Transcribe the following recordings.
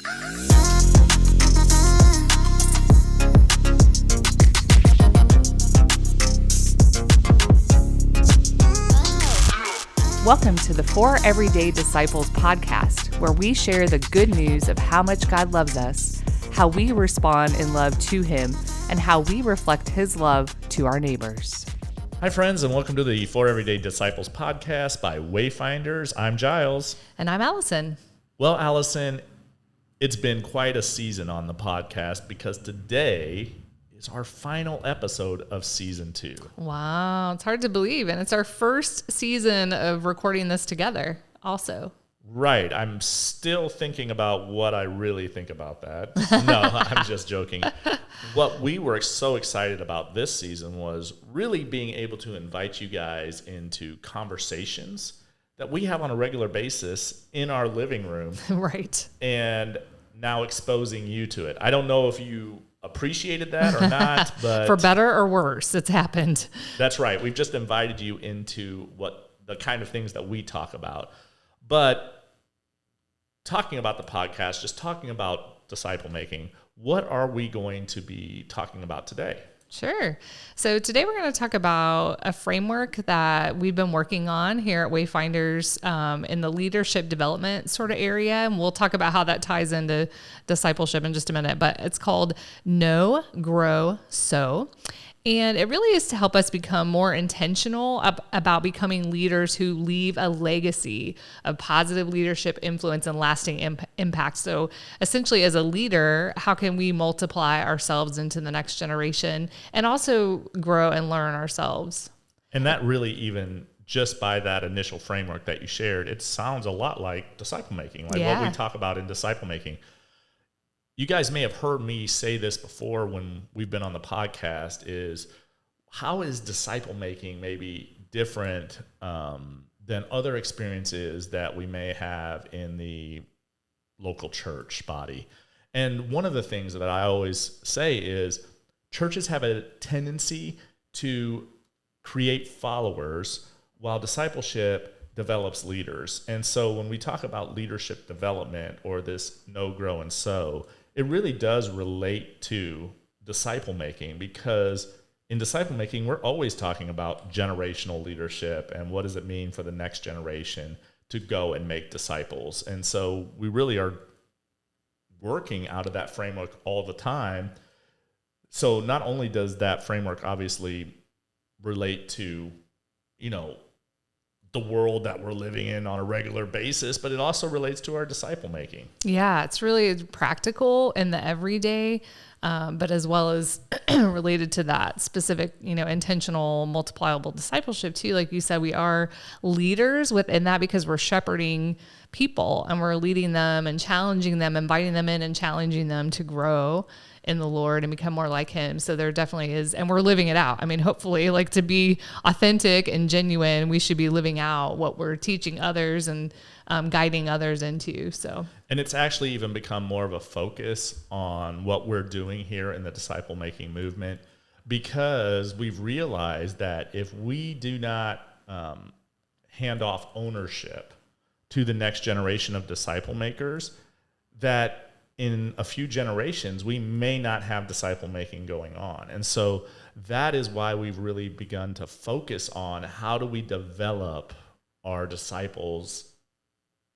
Welcome to the For Everyday Disciples podcast, where we share the good news of how much God loves us, how we respond in love to Him, and how we reflect His love to our neighbors. Hi, friends, and welcome to the For Everyday Disciples podcast by Wayfinders. I'm Giles. And I'm Alison. Well, Alison, it's been quite a season on the podcast because today is our final episode of season 2. Wow, it's hard to believe. And it's our first season of recording this together also. Right. I'm still thinking about what I really think about that. No, I'm just joking. What we were so excited about this season was really being able to invite you guys into conversations that we have on a regular basis in our living room. Right. And now exposing you to it. I don't know if you appreciated that or not, but for better or worse, it's happened. That's right. We've just invited you into what the kind of things that we talk about. But talking about the podcast, just talking about disciple making, what are we going to be talking about today? Sure. So today we're going to talk about a framework that we've been working on here at Wayfinders in the leadership development sort of area. And we'll talk about how that ties into discipleship in just a minute, but it's called Know-Grow-Sow. And it really is to help us become more intentional about becoming leaders who leave a legacy of positive leadership influence and lasting impact. So essentially, as a leader, how can we multiply ourselves into the next generation and also grow and learn ourselves? And that really, even just by that initial framework that you shared, it sounds a lot like disciple making, like what we talk about in disciple making. You guys may have heard me say this before when we've been on the podcast, is how is disciple making maybe different than other experiences that we may have in the local church body? And one of the things that I always say is churches have a tendency to create followers while discipleship develops leaders. And so when we talk about leadership development or this know, grow, and sow, it really does relate to disciple making, because in disciple making, we're always talking about generational leadership and what does it mean for the next generation to go and make disciples. And so we really are working out of that framework all the time. So not only does that framework obviously relate to, the world that we're living in on a regular basis, but it also relates to our disciple making. Yeah, it's really practical in the everyday, but as well as related to that specific, intentional, multipliable discipleship too. Like you said, we are leaders within that because we're shepherding people and we're leading them and challenging them, inviting them in and challenging them to grow in the Lord and become more like Him. So there definitely is, and we're living it out. I mean, hopefully, like, to be authentic and genuine, we should be living out what we're teaching others and guiding others into. So, and it's actually even become more of a focus on what we're doing here in the disciple making movement, because we've realized that if we do not hand off ownership to the next generation of disciple makers, that in a few generations, we may not have disciple making going on. And so that is why we've really begun to focus on how do we develop our disciples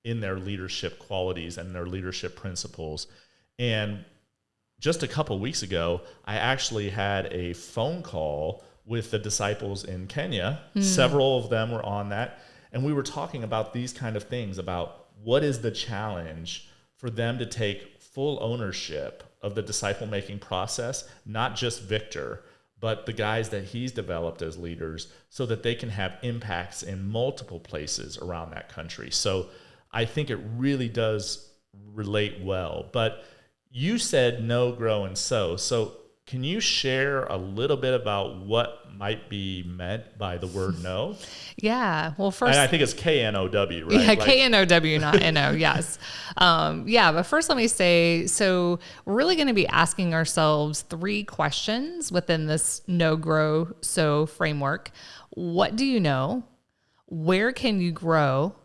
in their leadership qualities and their leadership principles. And just a couple weeks ago, I actually had a phone call with the disciples in Kenya. Several of them were on that. And we were talking about these kind of things, about what is the challenge for them to take full ownership of the disciple-making process, not just Victor, but the guys that he's developed as leaders, so that they can have impacts in multiple places around that country. So I think it really does relate well. But you said know, grow, and sow. So can you share a little bit about what might be meant by the word know? Yeah. Well, first, and I think it's K-N-O-W, right? Yeah, K-N-O-W, not N-O, yes. But first let me say, so we're really going to be asking ourselves 3 questions within this Know-Grow-Sow framework. What do you know? Where can you grow?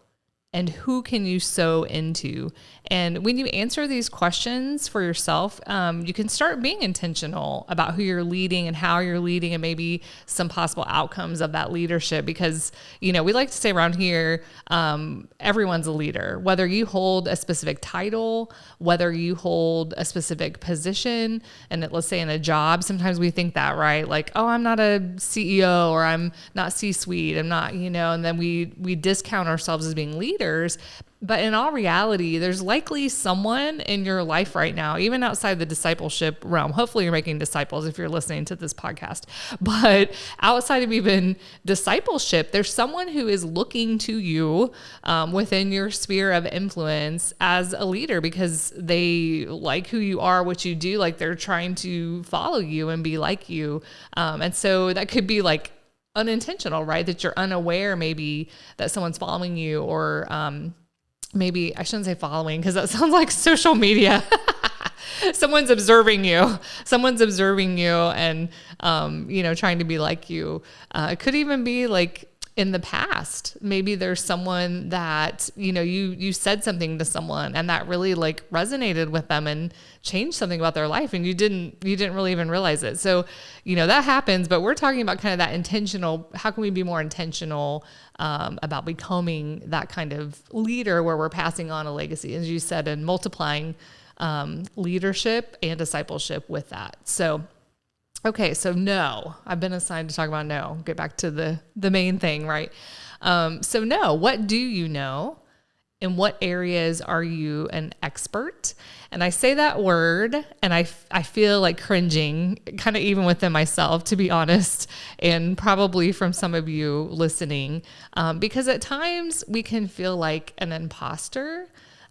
And who can you sow into? And when you answer these questions for yourself, you can start being intentional about who you're leading and how you're leading and maybe some possible outcomes of that leadership. Because, we like to say around here, everyone's a leader, whether you hold a specific title, whether you hold a specific position, and let's say in a job, sometimes we think that, right? Like, oh, I'm not a CEO or I'm not C-suite. I'm not, and then we discount ourselves as being leaders. But in all reality, there's likely someone in your life right now, even outside the discipleship realm. Hopefully you're making disciples if you're listening to this podcast. But outside of even discipleship, there's someone who is looking to you within your sphere of influence as a leader because they like who you are, what you do, like they're trying to follow you and be like you. And so that could be like unintentional, right? That you're unaware maybe that someone's following you or maybe I shouldn't say following because that sounds like social media. Someone's observing you and, trying to be like you. It could even be like in the past, maybe there's someone that, you said something to someone and that really like resonated with them and changed something about their life and you didn't really even realize it. So, that happens, but we're talking about kind of that intentional, how can we be more intentional about becoming that kind of leader where we're passing on a legacy, as you said, and multiplying leadership and discipleship with that. So, okay, so no, I've been assigned to talk about no. Get back to the main thing, right? So no, what do you know? In what areas are you an expert? And I say that word and I feel like cringing, kind of even within myself, to be honest, and probably from some of you listening, because at times we can feel like an imposter,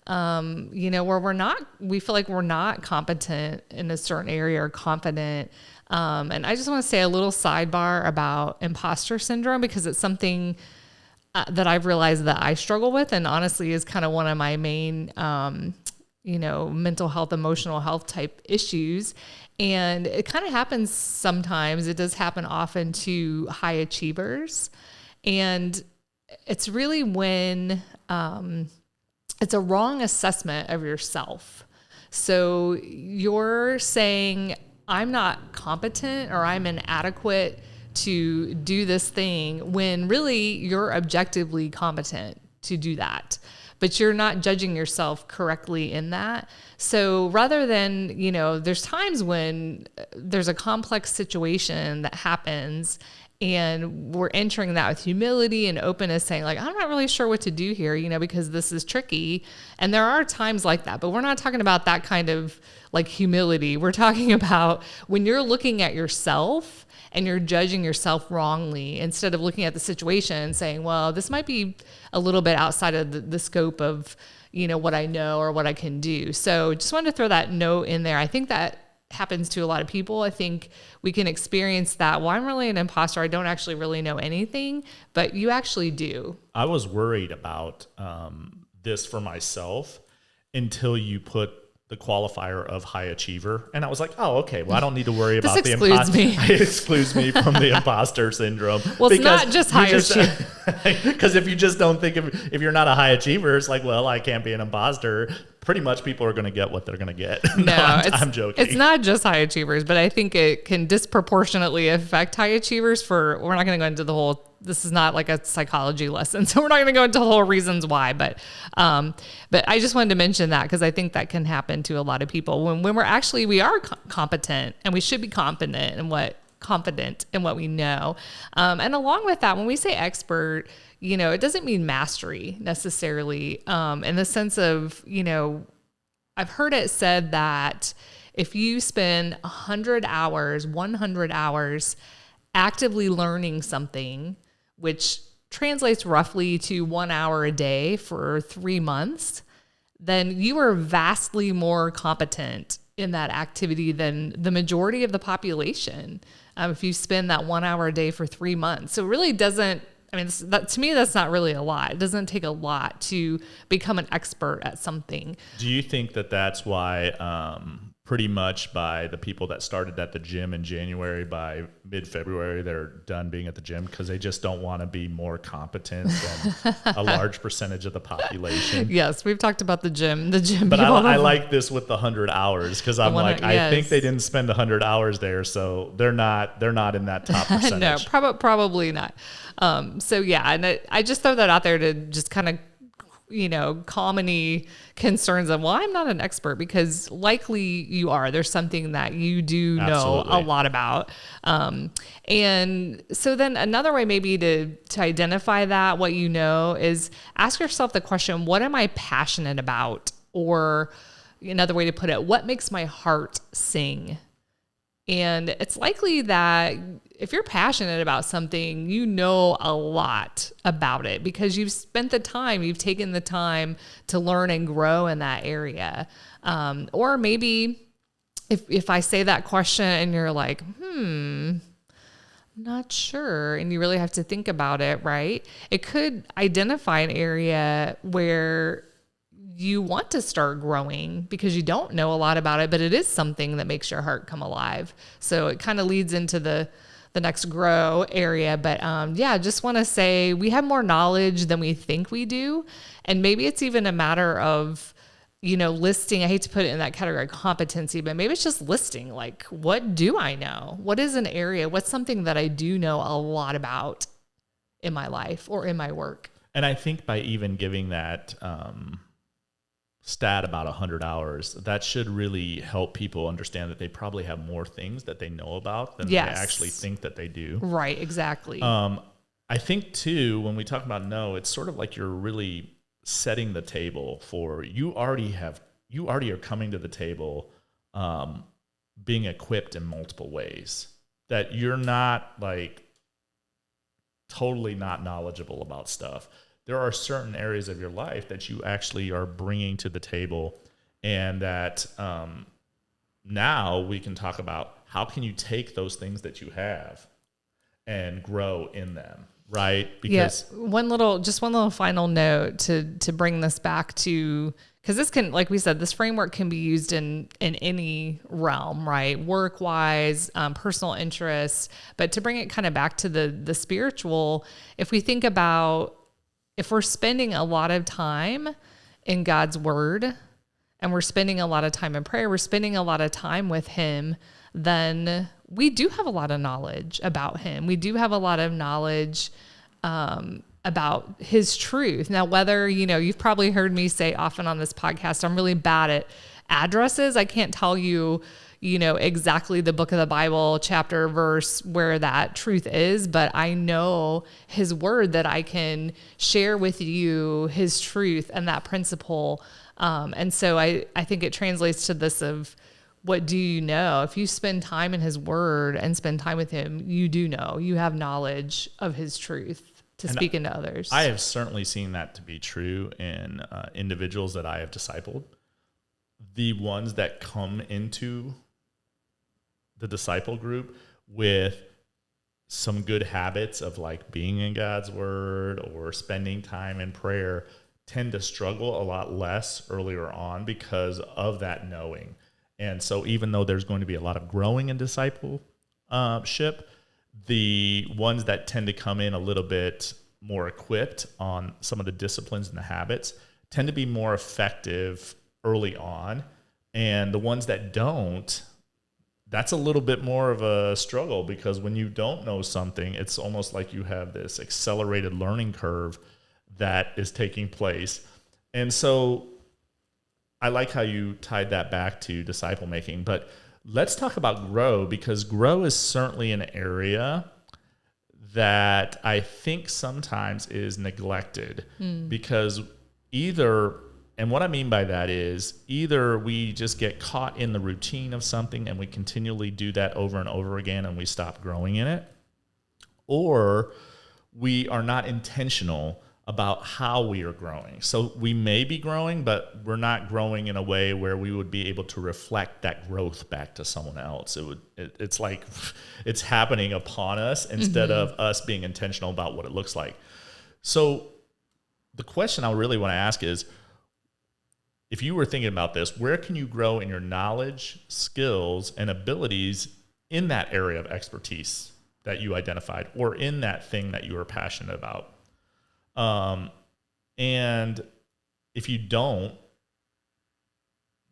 where we feel like we're not competent in a certain area or confident. And I just want to say a little sidebar about imposter syndrome because it's something that I've realized that I struggle with and honestly is kind of one of my main, mental health, emotional health type issues. And it kind of happens sometimes. It does happen often to high achievers. And it's really when it's a wrong assessment of yourself. So you're saying, I'm not competent or I'm inadequate to do this thing when really you're objectively competent to do that, but you're not judging yourself correctly in that. So rather than, there's times when there's a complex situation that happens and we're entering that with humility and openness, saying like, I'm not really sure what to do here, because this is tricky. And there are times like that, but we're not talking about that kind of like humility. We're talking about when you're looking at yourself and you're judging yourself wrongly instead of looking at the situation and saying, well, this might be a little bit outside of the scope of, what I know or what I can do. So just wanted to throw that note in there. I think that happens to a lot of people. I think we can experience that. Well, I'm really an imposter. I don't actually really know anything, but you actually do. I was worried about this for myself until you put the qualifier of high achiever. And I was like, oh, okay, well, I don't need to worry about the imposter. It excludes me from the imposter syndrome. Well, it's not just high achiever. Because if you just don't think if you're not a high achiever, it's like, well, I can't be an imposter. Pretty much people are going to get what they're going to get. No, I'm joking. It's not just high achievers, but I think it can disproportionately affect high achievers we're not going to go into the whole, this is not like a psychology lesson, so we're not going to go into the whole reasons why, but I just wanted to mention that because I think that can happen to a lot of people when we are competent and we should be confident in what we know. And along with that, when we say expert, it doesn't mean mastery necessarily, in the sense of, I've heard it said that if you spend 100 hours actively learning something, which translates roughly to 1 hour a day for 3 months, then you are vastly more competent in that activity than the majority of the population. If you spend that 1 hour a day for 3 months. So it really doesn't, to me, that's not really a lot. It doesn't take a lot to become an expert at something. Do you think that that's why pretty much by the people that started at the gym in January, by mid-February, they're done being at the gym because they just don't want to be more competent than a large percentage of the population. Yes, we've talked about the gym. But I like this with the 100 hours because I'm like, yes. I think they didn't spend 100 hours there, so they're not in that top percentage. No, probably not. So yeah, and I just throw that out there to just kind of, calm any concerns of, well, I'm not an expert, because likely you are. There's something that you do know a lot about. And so then another way maybe to identify that, what you know, is ask yourself the question, what am I passionate about? Or another way to put it, what makes my heart sing? And it's likely that if you're passionate about something, you know a lot about it because you've spent the time, you've taken the time to learn and grow in that area. Or maybe if I say that question and you're like, not sure, and you really have to think about it, right? It could identify an area where you want to start growing because you don't know a lot about it, but it is something that makes your heart come alive. So it kind of leads into the next grow area. But just want to say we have more knowledge than we think we do. And maybe it's even a matter of, listing, I hate to put it in that category of competency, but maybe it's just listing, like, what do I know? What is an area? What's something that I do know a lot about in my life or in my work? And I think by even giving that, stat about 100 hours, that should really help people understand that they probably have more things that they know about than they actually think that they do. Right, exactly. I think too, when we talk about it's sort of like you're really setting the table for, you already are coming to the table being equipped in multiple ways, that you're not like totally not knowledgeable about stuff. There are certain areas of your life that you actually are bringing to the table, and that now we can talk about how can you take those things that you have and grow in them, right? Because one little final note to bring this back to, because this can, like we said, this framework can be used in any realm, right? Work-wise, personal interests, but to bring it kind of back to the spiritual, if we think about, if we're spending a lot of time in God's word and we're spending a lot of time in prayer, we're spending a lot of time with him, then we do have a lot of knowledge about him. We do have a lot of knowledge about his truth. Now, whether, you've probably heard me say often on this podcast, I'm really bad at addresses. I can't tell you, exactly the book of the Bible, chapter, verse, where that truth is, but I know his word that I can share with you his truth and that principle. And so I think it translates to this of, what do you know? If you spend time in his word and spend time with him, you do know, you have knowledge of his truth to speak into others. I have certainly seen that to be true in individuals that I have discipled. The ones that come into the disciple group with some good habits of like being in God's word or spending time in prayer tend to struggle a lot less earlier on because of that knowing. And so even though there's going to be a lot of growing in discipleship, the ones that tend to come in a little bit more equipped on some of the disciplines and the habits tend to be more effective early on. And the ones that don't, that's a little bit more of a struggle, because when you don't know something, it's almost like you have this accelerated learning curve that is taking place. And so I like how you tied that back to disciple making, but let's talk about grow, because grow is certainly an area that I think sometimes is neglected because and what I mean by that is either we just get caught in the routine of something and we continually do that over and over again and we stop growing in it, or we are not intentional about how we are growing. So we may be growing, but we're not growing in a way where we would be able to reflect that growth back to someone else. It's like it's happening upon us instead of us being intentional about what it looks like. So the question I really want to ask is, if you were thinking about this, where can you grow in your knowledge, skills, and abilities in that area of expertise that you identified, or in that thing that you were passionate about? And if you don't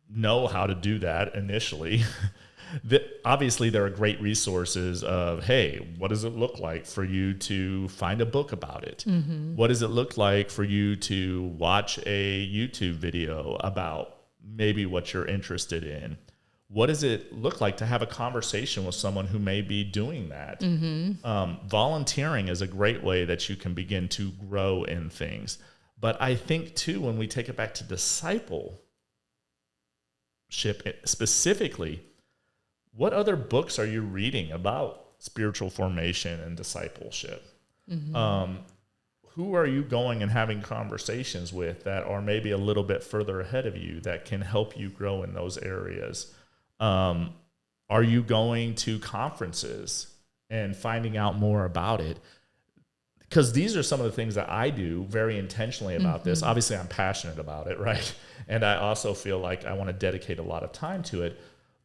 know how to do that initially, obviously there are great resources of, hey, what does it look like for you to find a book about it? Mm-hmm. What does it look like for you to watch a YouTube video about maybe what you're interested in? What does it look like to have a conversation with someone who may be doing that? Mm-hmm. Volunteering is a great way that you can begin to grow in things. But I think, too, when we take it back to discipleship specifically, what other books are you reading about spiritual formation and discipleship? Mm-hmm. Who are you going and having conversations with that are maybe a little bit further ahead of you that can help you grow in those areas? Are you going to conferences and finding out more about it? Because these are some of the things that I do very intentionally about this. Obviously, I'm passionate about it, right? And I also feel like I want to dedicate a lot of time to it.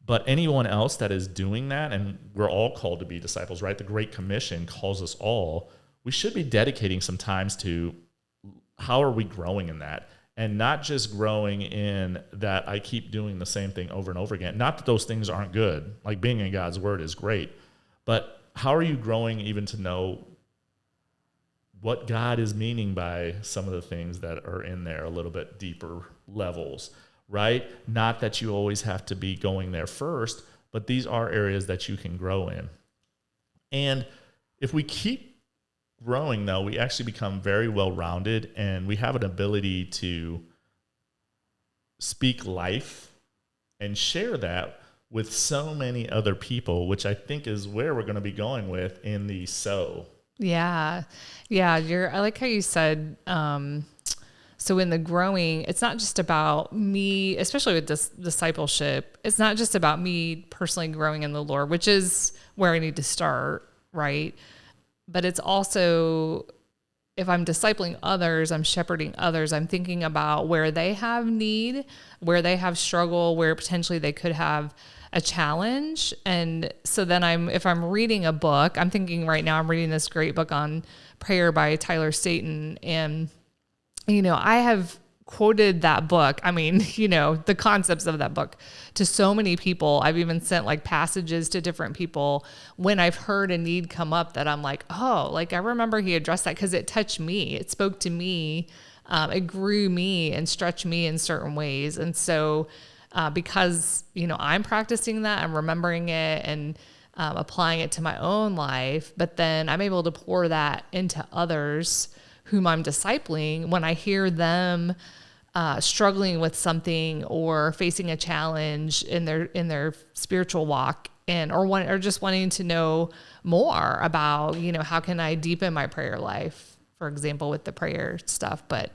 But anyone else that is doing that, and we're all called to be disciples, right? The Great Commission calls us all. We should be dedicating some times to how are we growing in that? And not just growing in that I keep doing the same thing over and over again. Not that those things aren't good. Like being in God's Word is great. But how are you growing even to know what God is meaning by some of the things that are in there, a little bit deeper levels, right? Not that you always have to be going there first, but these are areas that you can grow in. And if we keep growing, though, we actually become very well-rounded, and we have an ability to speak life and share that with so many other people, which I think is where we're going to be going with in the sow. Yeah. Yeah. I like how you said, so in the growing, it's not just about me, especially with this discipleship. It's not just about me personally growing in the Lord, which is where I need to start. Right. But it's also, if I'm discipling others, I'm shepherding others, I'm thinking about where they have need, where they have struggle, where potentially they could have a challenge. And so then if I'm reading a book, I'm thinking right now I'm reading this great book on prayer by Tyler Staton. And, I have quoted that book. I mean, the concepts of that book to so many people. I've even sent like passages to different people when I've heard a need come up that I'm like, oh, like I remember he addressed that because it touched me. It spoke to me. It grew me and stretched me in certain ways. And so because, I'm practicing that, I'm remembering it and applying it to my own life, but then I'm able to pour that into others whom I'm discipling when I hear them struggling with something or facing a challenge in their spiritual walk or just wanting to know more about, how can I deepen my prayer life, for example, with the prayer stuff. But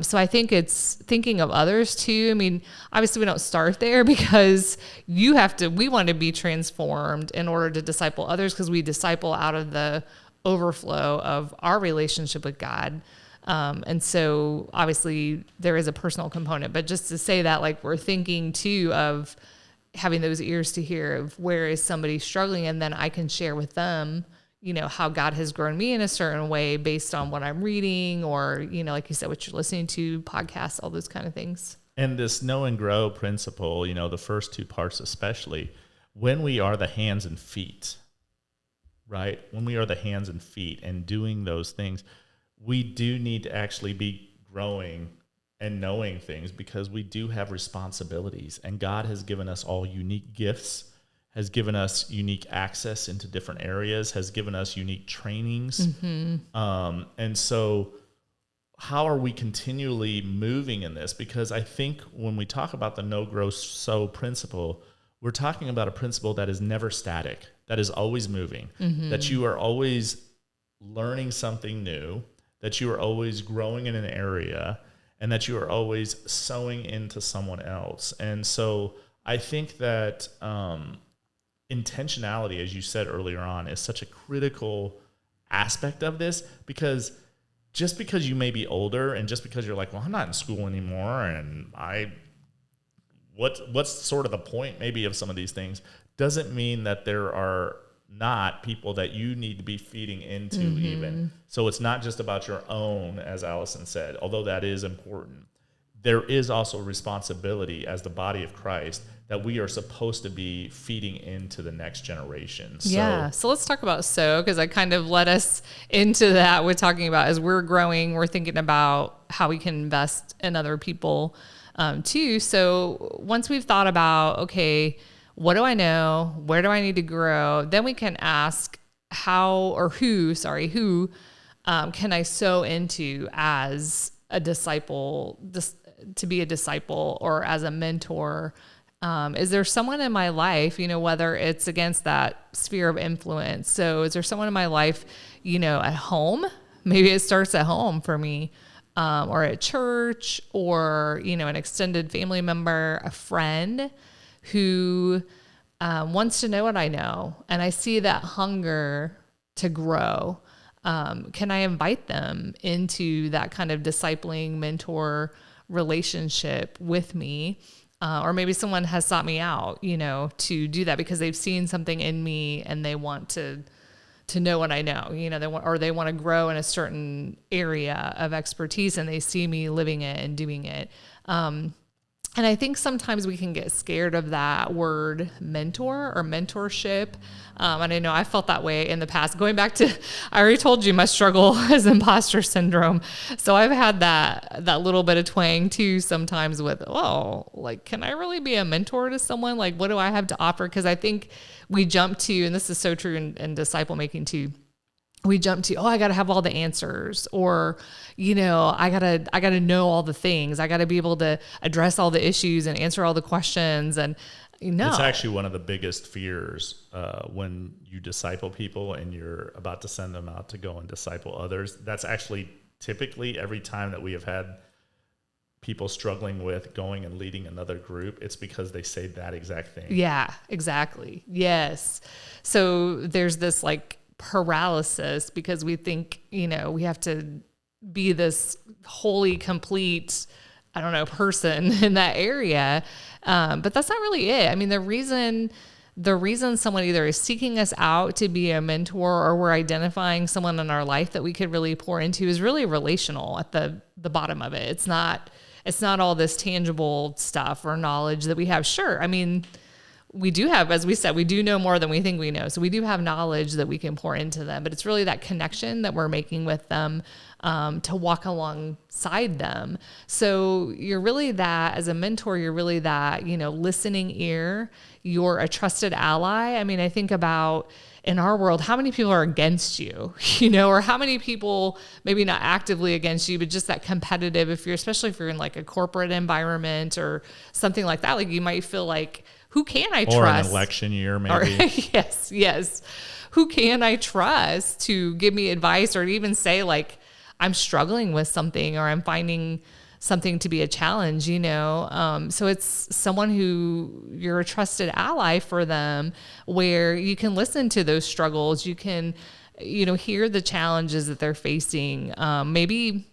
so I think it's thinking of others too. I mean, obviously we don't start there because we want to be transformed in order to disciple others because we disciple out of the overflow of our relationship with God. And so obviously there is a personal component, but just to say that, like, we're thinking too of having those ears to hear of where is somebody struggling, and then I can share with them, how God has grown me in a certain way based on what I'm reading or, like you said, what you're listening to, podcasts, all those kind of things. And this know and grow principle, the first two parts especially, when we are the hands and feet, right? When we are the hands and feet and doing those things, we do need to actually be growing and knowing things because we do have responsibilities. And God has given us all unique gifts, has given us unique access into different areas, has given us unique trainings. Mm-hmm. And so how are we continually moving in this? Because I think when we talk about the Know-Grow-Sow principle, we're talking about a principle that is never static, that is always moving, that you are always learning something new, that you are always growing in an area, and that you are always sowing into someone else. And so I think that intentionality, as you said earlier on, is such a critical aspect of this because just because you may be older and just because you're like, well, I'm not in school anymore, and what's sort of the point maybe of some of these things, doesn't mean that there are not people that you need to be feeding into even. So it's not just about your own, as Allison said, although that is important. There is also responsibility as the body of Christ that we are supposed to be feeding into the next generation. So let's talk about sow, because I kind of led us into that with talking about, as we're growing, we're thinking about how we can invest in other people too. So once we've thought about, okay, what do I know? Where do I need to grow? Then we can ask who can I sow into as a disciple, to be a disciple, or as a mentor? Is there someone in my life, whether it's against that sphere of influence? So is there someone in my life, at home? Maybe it starts at home for me, or at church, or, an extended family member, a friend who wants to know what I know, and I see that hunger to grow. Can I invite them into that kind of discipling mentor relationship with me? Or maybe someone has sought me out, to do that because they've seen something in me and they want to know what I know, they want to grow in a certain area of expertise, and they see me living it and doing it. And I think sometimes we can get scared of that word mentor or mentorship. And I know I felt that way in the past. Going back to, I already told you my struggle as imposter syndrome. So I've had that little bit of twang too sometimes with, can I really be a mentor to someone? Like, what do I have to offer? Because I think we jump to, and this is so true in disciple making too, we jump to, I got to have all the answers, or, I gotta know all the things. I got to be able to address all the issues and answer all the questions. And it's actually one of the biggest fears when you disciple people and you're about to send them out to go and disciple others. That's actually typically every time that we have had people struggling with going and leading another group, it's because they say that exact thing. Yeah, exactly. Yes. So there's this paralysis because we think, we have to be this wholly complete, person in that area. But that's not really it. I mean, the reason someone either is seeking us out to be a mentor, or we're identifying someone in our life that we could really pour into, is really relational at the bottom of it. It's not all this tangible stuff or knowledge that we have. Sure. I mean, we do have, as we said, we do know more than we think we know. So we do have knowledge that we can pour into them, but it's really that connection that we're making with them, to walk alongside them. So you're really that, as a mentor, you're really that, listening ear. You're a trusted ally. I mean, I think about in our world, how many people are against you, or how many people, maybe not actively against you, but just that competitive, especially if you're in a corporate environment or something like that, you might feel like, who can I trust? Or an election year, maybe. Yes. Who can I trust to give me advice, or to even say I'm struggling with something, or I'm finding something to be a challenge, So it's someone who you're a trusted ally for them, where you can listen to those struggles. You can, hear the challenges that they're facing. Maybe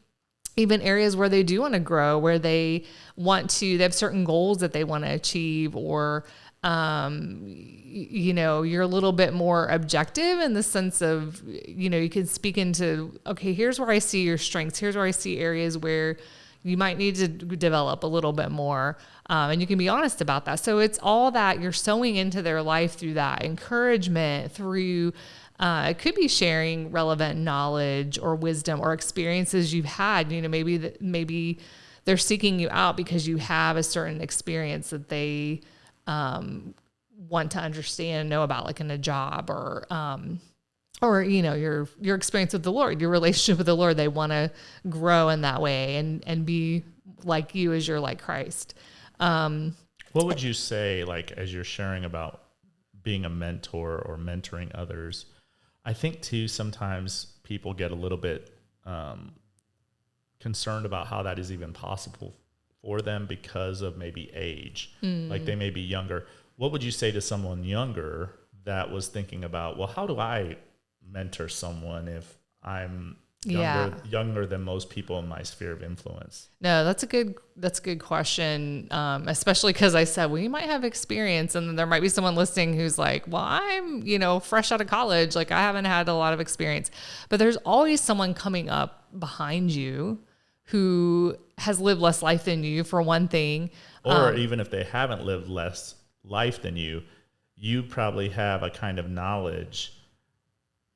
even areas where they do want to grow, where they have certain goals that they want to achieve, or, you're a little bit more objective in the sense of, you can speak into, okay, here's where I see your strengths. Here's where I see areas where you might need to develop a little bit more. And you can be honest about that. So it's all that you're sowing into their life through that encouragement, through, it could be sharing relevant knowledge or wisdom or experiences you've had. Maybe they're seeking you out because you have a certain experience that they want to understand and know about, in a job, or your experience with the Lord, your relationship with the Lord. They want to grow in that way and be like you as you're like Christ. What would you say, as you're sharing about being a mentor or mentoring others? I think too, sometimes people get a little bit concerned about how that is even possible for them because of maybe age. They may be younger. What would you say to someone younger that was thinking about, well, how do I mentor someone if I'm younger than most people in my sphere of influence? No, that's a good question. Especially because I said, well, you might have experience, and then there might be someone listening who's like, well, I'm, fresh out of college. Like, I haven't had a lot of experience, but there's always someone coming up behind you who has lived less life than you, for one thing. Or even if they haven't lived less life than you probably have a kind of knowledge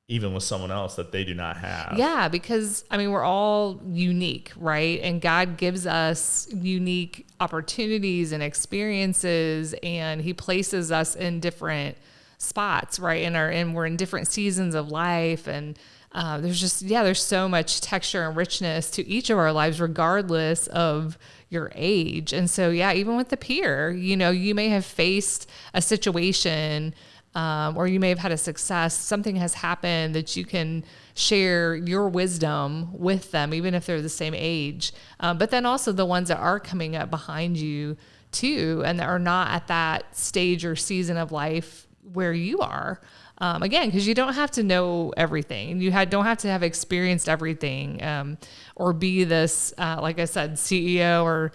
even with someone else that they do not have. Yeah, because we're all unique, right? And God gives us unique opportunities and experiences, and he places us in different spots, right? And we're in different seasons of life. And there's so much texture and richness to each of our lives, regardless of your age. And so, even with the peer, you may have faced a situation, or you may have had a success, something has happened that you can share your wisdom with them, even if they're the same age. But then also the ones that are coming up behind you too, and that are not at that stage or season of life where you are. Again, because you don't have to know everything. You don't have to have experienced everything, or be this, like I said, CEO or,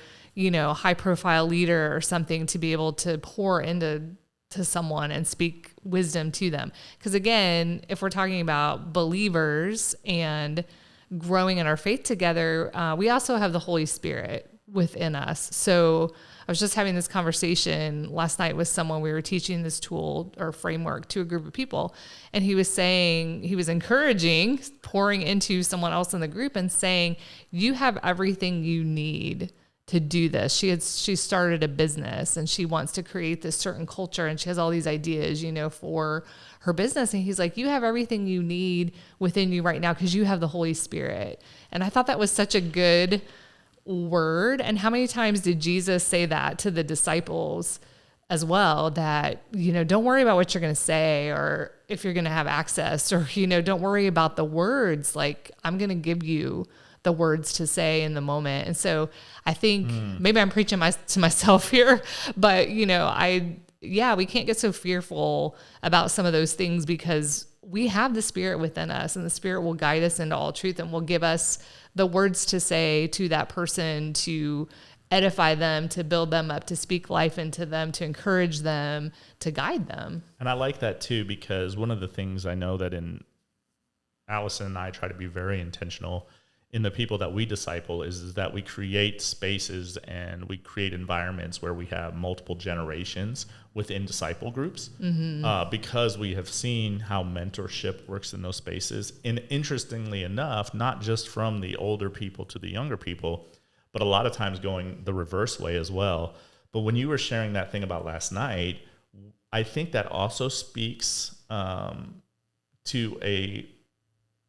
high profile leader or something to be able to pour into someone and speak wisdom to them. Because again, if we're talking about believers and growing in our faith together, we also have the Holy Spirit within us. So I was just having this conversation last night with someone. We were teaching this tool or framework to a group of people, and he was encouraging, pouring into someone else in the group and saying, you have everything you need to do this. She started a business and she wants to create this certain culture, and she has all these ideas, for her business. And he's like, you have everything you need within you right now because you have the Holy Spirit. And I thought that was such a good word. And how many times did Jesus say that to the disciples as well? That, don't worry about what you're going to say or if you're going to have access, or, don't worry about the words. Like, I'm going to give you the words to say in the moment. And so I think maybe I'm preaching to myself here, but we can't get so fearful about some of those things because we have the Spirit within us, and the Spirit will guide us into all truth and will give us the words to say to that person, to edify them, to build them up, to speak life into them, to encourage them, to guide them. And I like that too, because one of the things I know that in Alison and I try to be very intentional in the people that we disciple is that we create spaces and we create environments where we have multiple generations within disciple groups, because we have seen how mentorship works in those spaces. And interestingly enough, not just from the older people to the younger people, but a lot of times going the reverse way as well. But when you were sharing that thing about last night, I think that also speaks to a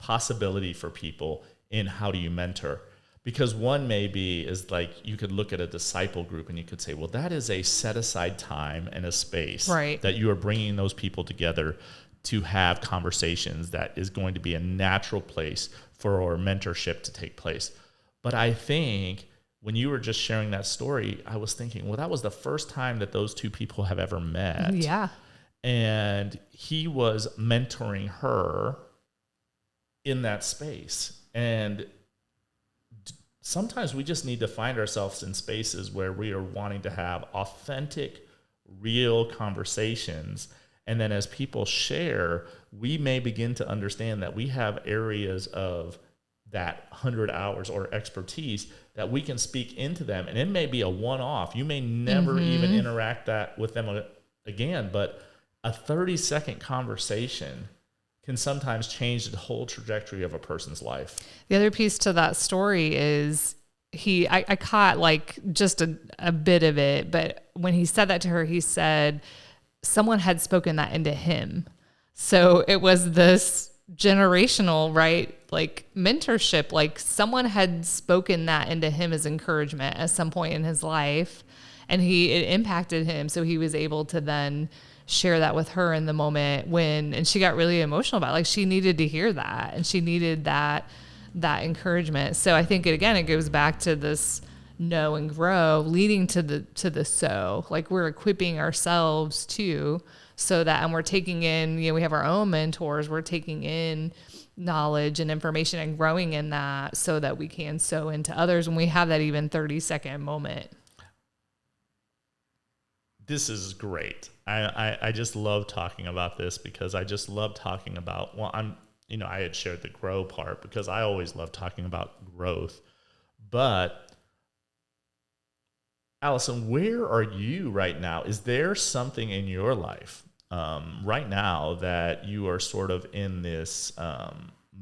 possibility for people in how do you mentor. Because one maybe is like, you could look at a disciple group and you could say, well, that is a set aside time and a space that you are bringing those people together to have conversations that is going to be a natural place for our mentorship to take place. But I think when you were just sharing that story, I was thinking, well, that was the first time that those two people have ever met. Yeah. And he was mentoring her in that space. And sometimes we just need to find ourselves in spaces where we are wanting to have authentic, real conversations. And then as people share, we may begin to understand that we have areas of that 100 hours or expertise that we can speak into them. And it may be a one-off. You may never even interact with them again, but a 30-second conversation can sometimes change the whole trajectory of a person's life. The other piece to that story is I caught like just a bit of it, but when he said that to her, he said someone had spoken that into him. So it was this generational, right? Like mentorship, like someone had spoken that into him as encouragement at some point in his life, and it impacted him. So he was able to then share that with her in the moment and she got really emotional about it. Like she needed to hear that, and she needed that encouragement. So I think it goes back to this know and grow, leading to the sow. Like we're equipping ourselves too, so that, and we're taking in, we have our own mentors, we're taking in knowledge and information and growing in that so that we can sow into others when we have that even 30-second moment. This is great. I just love talking about this because I just love talking about, I had shared the grow part because I always love talking about growth. But Alison, where are you right now? Is there something in your life right now that you are sort of in this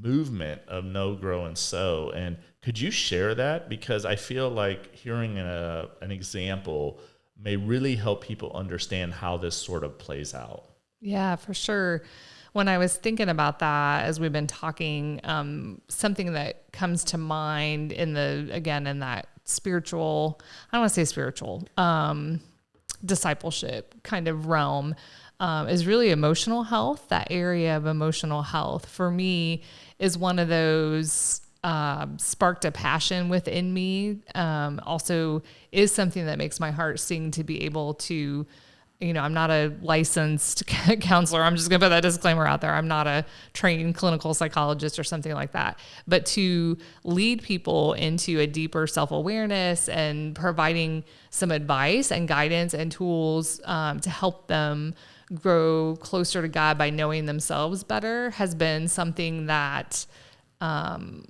movement of know, grow, and sow? And could you share that? Because I feel like hearing an example may really help people understand how this sort of plays out. Yeah, for sure. When I was thinking about that, as we've been talking, something that comes to mind in that spiritual, I don't want to say spiritual, discipleship kind of realm, is really emotional health. That area of emotional health for me is one of those sparked a passion within me. Also is something that makes my heart sing to be able to, I'm not a licensed counselor. I'm just going to put that disclaimer out there. I'm not a trained clinical psychologist or something like that, but to lead people into a deeper self-awareness and providing some advice and guidance and tools to help them grow closer to God by knowing themselves better has been something that, I've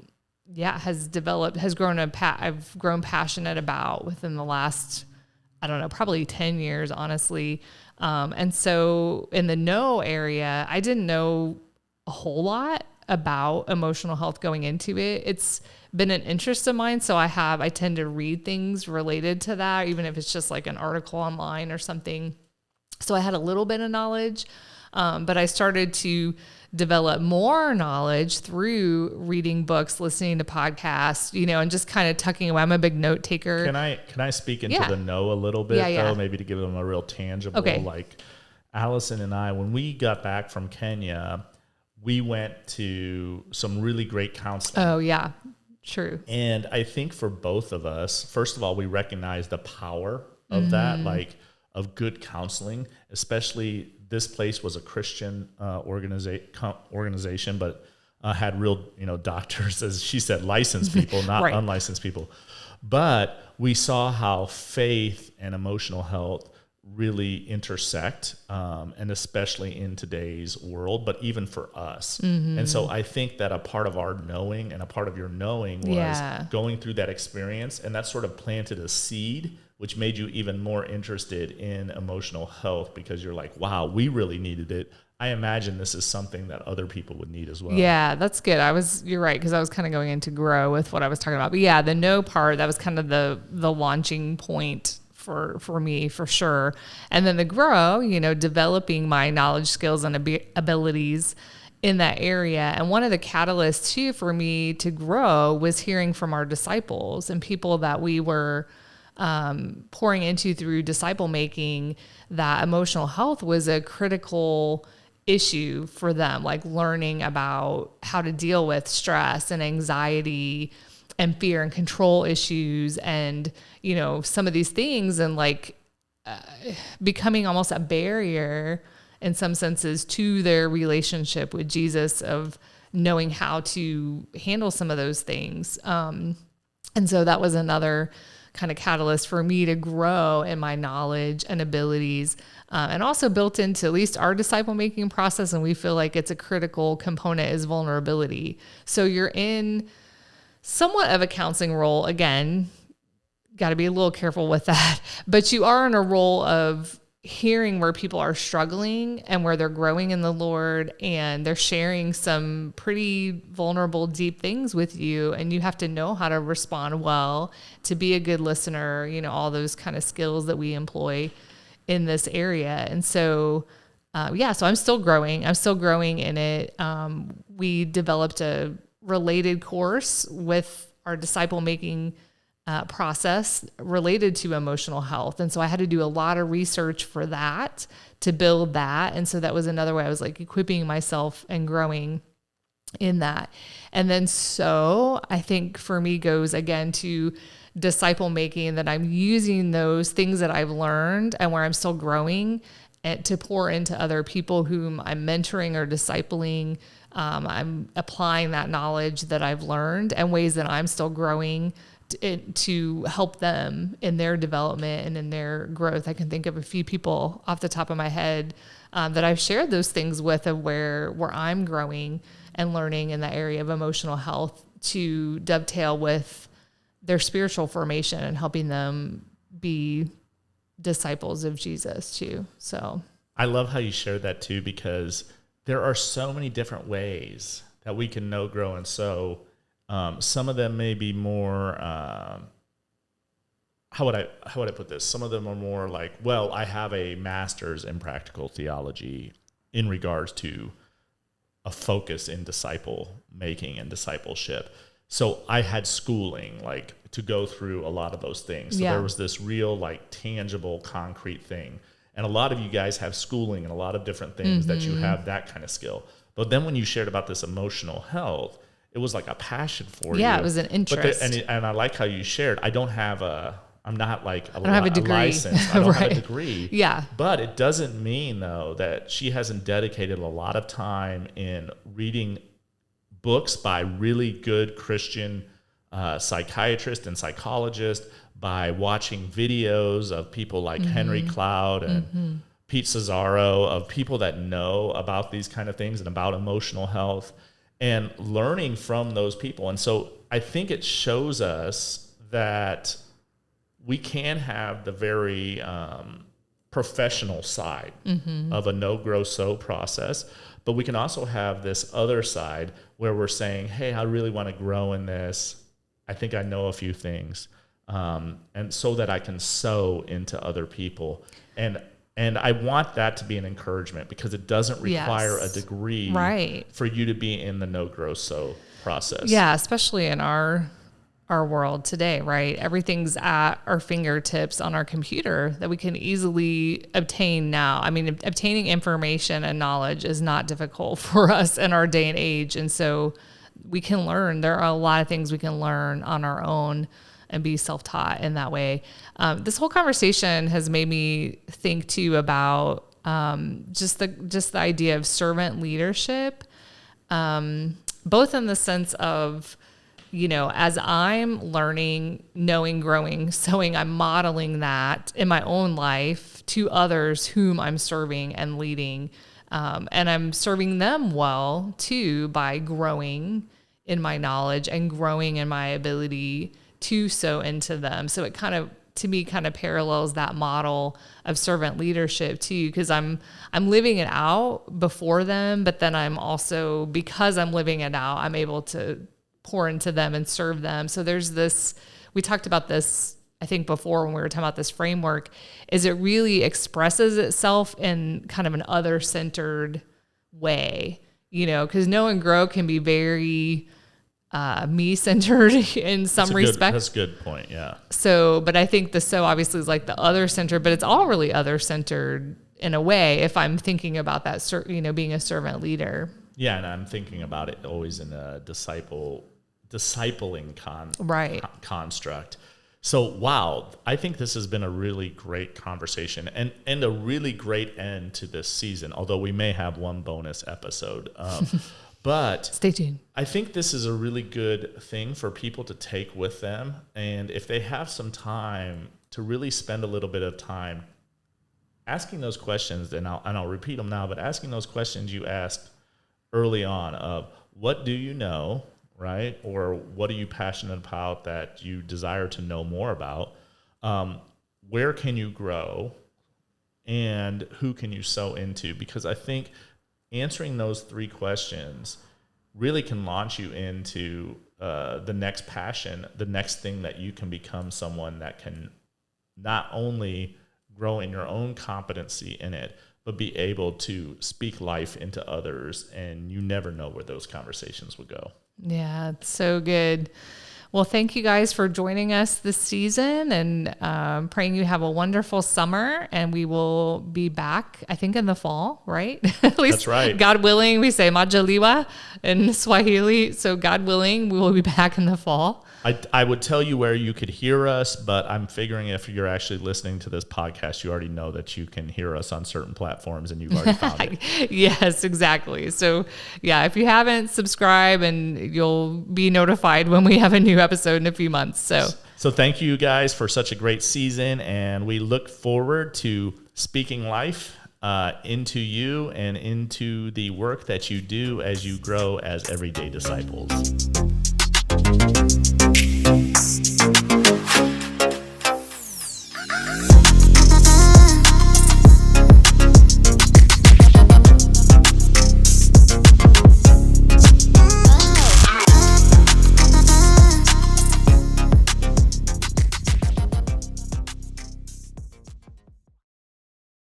grown passionate about within the last, I don't know, probably 10 years, honestly. And so in the know area, I didn't know a whole lot about emotional health going into it. It's been an interest of mine. So I tend to read things related to that, even if it's just like an article online or something. So I had a little bit of knowledge, but I started to develop more knowledge through reading books, listening to podcasts, and just kind of tucking away. I'm a big note taker. Can I speak into the know a little bit though, maybe to give them a real tangible, like Alison and I, when we got back from Kenya, we went to some really great counseling. Oh yeah, true. And I think for both of us, first of all, we recognize the power of that, like of good counseling, especially this place was a Christian organization, but had real, doctors, as she said, licensed people, not right. Unlicensed people. But we saw how faith and emotional health really intersect, and especially in today's world, but even for us. Mm-hmm. And so I think that a part of our knowing and a part of your knowing was going through that experience, and that sort of planted a seed which made you even more interested in emotional health because you're like, wow, we really needed it. I imagine this is something that other people would need as well. Yeah, that's good. You're right, because I was kind of going into grow with what I was talking about. But yeah, the know part, that was kind of the launching point for me, for sure. And then the grow, developing my knowledge, skills, and abilities in that area. And one of the catalysts too for me to grow was hearing from our disciples and people that we were pouring into through disciple making, that emotional health was a critical issue for them, like learning about how to deal with stress and anxiety and fear and control issues and, some of these things, and becoming almost a barrier in some senses to their relationship with Jesus, of knowing how to handle some of those things. And so that was another kind of catalyst for me to grow in my knowledge and abilities, and also built into at least our disciple making process. And we feel like it's a critical component is vulnerability. So you're in somewhat of a counseling role. Again, got to be a little careful with that, but you are in a role of hearing where people are struggling and where they're growing in the Lord, and they're sharing some pretty vulnerable, deep things with you, and you have to know how to respond well, to be a good listener, all those kind of skills that we employ in this area. And so, so I'm still growing in it. We developed a related course with our disciple making process related to emotional health. And so I had to do a lot of research for that, to build that. And so that was another way I was like equipping myself and growing in that. And then so I think for me goes again to disciple making, that I'm using those things that I've learned and where I'm still growing and to pour into other people whom I'm mentoring or discipling. I'm applying that knowledge that I've learned and ways that I'm still growing to help them in their development and in their growth. I can think of a few people off the top of my head that I've shared those things with, of where I'm growing and learning in the area of emotional health to dovetail with their spiritual formation and helping them be disciples of Jesus too. So I love how you shared that too, because there are so many different ways that we can know, grow, and sow. Some of them may be more, how would I put this? Some of them are more like, well, I have a master's in practical theology in regards to a focus in disciple making and discipleship. So I had schooling, like, to go through a lot of those things. So there was this real, like, tangible, concrete thing. And a lot of you guys have schooling and a lot of different things that you have that kind of skill. But then when you shared about this emotional health, it was like a passion for you. Yeah, it was an interest. And I like how you shared. I don't have I'm not like I don't have a degree. License. I don't have a degree. Yeah. But it doesn't mean, though, that she hasn't dedicated a lot of time in reading books by really good Christian psychiatrists and psychologists, by watching videos of people like Henry Cloud and Pete Scazzaro, of people that know about these kind of things and about emotional health, and learning from those people. And so I think it shows us that we can have the very professional side of a Know-Grow-Sow process, but we can also have this other side where we're saying, hey, I really want to grow in this. I think I know a few things. And so that I can sow into other people. And I want that to be an encouragement, because it doesn't require a degree for you to be in the Know-Grow-Sow process. Yeah, especially in our world today, right? Everything's at our fingertips on our computer that we can easily obtain now. I mean, obtaining information and knowledge is not difficult for us in our day and age. And so we can learn. There are a lot of things we can learn on our own and be self-taught in that way. This whole conversation has made me think too about just the idea of servant leadership, both in the sense of, you know, as I'm learning, knowing, growing, sowing, I'm modeling that in my own life to others whom I'm serving and leading. And I'm serving them well too, by growing in my knowledge and growing in my ability to sow into them. So it kind of, to me, kind of parallels that model of servant leadership too, because I'm living it out before them, but then I'm also, because I'm living it out, I'm able to pour into them and serve them. So there's this, we talked about this, I think, before when we were talking about this framework, is it really expresses itself in kind of an other-centered way, you know, because Know and Grow can be very me-centered in some respects. That's a good point, yeah. So, but I think the sow obviously is like the other-centered, but it's all really other-centered in a way if I'm thinking about that, you know, being a servant leader. Yeah, and I'm thinking about it always in a discipling construct. So, wow, I think this has been a really great conversation and a really great end to this season, although we may have one bonus episode. But stay tuned. I think this is a really good thing for people to take with them. And if they have some time to really spend a little bit of time asking those questions, and I'll repeat them now, but asking those questions you asked early on of what do you know, right? Or what are you passionate about that you desire to know more about? Where can you grow? And who can you sow into? Because I think answering those three questions really can launch you into the next passion, the next thing that you can become someone that can not only grow in your own competency in it, but be able to speak life into others, and you never know where those conversations would go. Yeah, it's so good. Well, thank you guys for joining us this season, and praying you have a wonderful summer, and we will be back, I think, in the fall, right? At least, that's right. God willing, we say majaliwa in Swahili. So God willing, we will be back in the fall. I would tell you where you could hear us, but I'm figuring if you're actually listening to this podcast, you already know that you can hear us on certain platforms and you've already found it. Yes, exactly. So yeah, if you haven't, subscribe and you'll be notified when we have a new episode in a few months. So thank you guys for such a great season, and we look forward to speaking life into you and into the work that you do as you grow as everyday disciples.